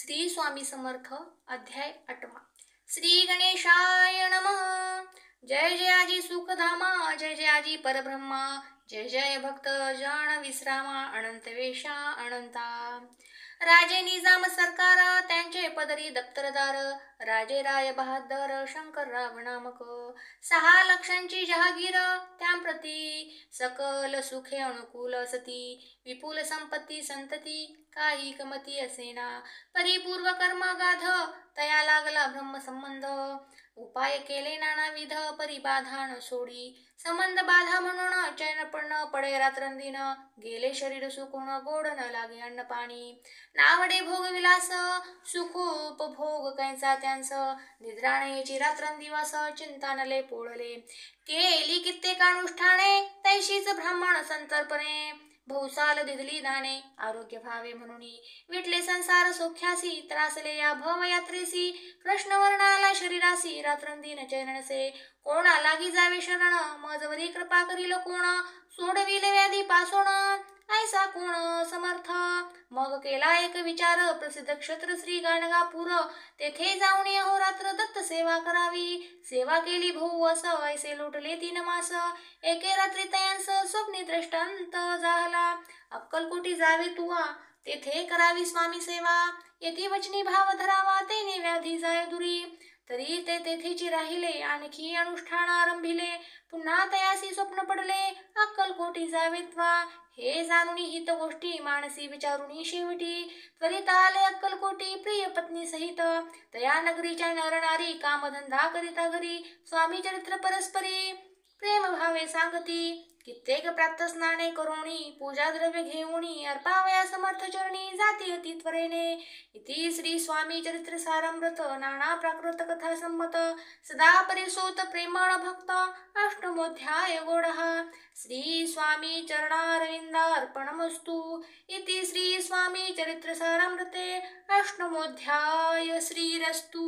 श्री स्वामी समर्थ अध्याय 8. श्री गणेशाय नमः. जय जयाजी सुखधामा, जय जयाजी परब्रह्मा, जय जय भक्त जन विश्रामा, अनंत वेशा अनंता. राजे निजाम सरकार, त्यांचे पदरी दप्तरदार, राजे राय बहादर, शंकरराव नामक. 6 लक्षांची जहागीर, त्याप्रती सकल सुखे अनुकूल असती. विपुल संपत्ती संतती, काही कमती असेना. परिपूर्व कर्म गाध, तया लागला ब्रह्म संबंध. उपाय केले नानाविध, परिबाधा न सोडी. संबंध बाधा म्हणून चैन पण पडे रात्रंदिन. गेले शरीर सुकून, गोड न लागे अन्न पाणी. नावडे भोग विलास, सुखोपभोग कैचा त्यांस. निद्राणेची रात्रंदिवस, चिंता नले पोळले. केली कित्येक अनुष्ठाने, तैशीच ब्राह्मण संतर्पणे. भौसाल दिधली दाणे, आरोग्य भावे म्हणून. विटले संसार सौख्यासी, त्रासले या भवयात्रेसी. कृष्ण वर्णाला शरीरासी, रात्रंदिन चैन नसे. कोणा लागी जावे शरण, मजवरी कृपा करील कोण. सोडविले व्याधी पासोण, ऐसा कोण समर्थ. मग केला एक विचार, प्रसिद्ध क्षत्र श्री गाणगापूर. तेथे जाऊन अहोरात्र दत्त सेवा करावी. सेवा केली भाऊ अस, ऐसे लोटले 3 मास. एके रात्री तयांस स्वप्नी दृष्टांत झाला. अक्कलकोटी जावे तुवा, तेथे करावी स्वामी सेवा. येथे वचनी भाव धरावा, तेने व्याधी जाय दुरी. तरी ते तेथेची राहिले, आणखी अनुष्ठान आरंभिले. पुन्हा तयासी स्वप्न पडले, अक्कलकोटी जावेत्वा. हे जाणून हित गोष्टी, मानसी विचारुनी शेवटी. त्वरित आले अक्कलकोटी, प्रिय पत्नी सहित. तया नगरीच्या नरनारी, कामधंदा करिता घरी. स्वामी चरित्र परस्परी, प्रेम भावे सांगती. कित्येक प्राप्त स्नाने करोणी, पूजा द्रव्य घेऊनी. अर्पावया समर्थ चरणी, जाती अति त्वरेने. इति श्री स्वामी चरित्र सारामृत, नाना प्राकृत कथा संमत. सदा परिसोत प्रेमळ भक्त, अष्टमोध्याय गोडः. श्री स्वामी चरणारविंदार्पणमस्तु. इति श्री स्वामी चरित्र सारामृते अष्टमोध्याय श्रीरस्तु.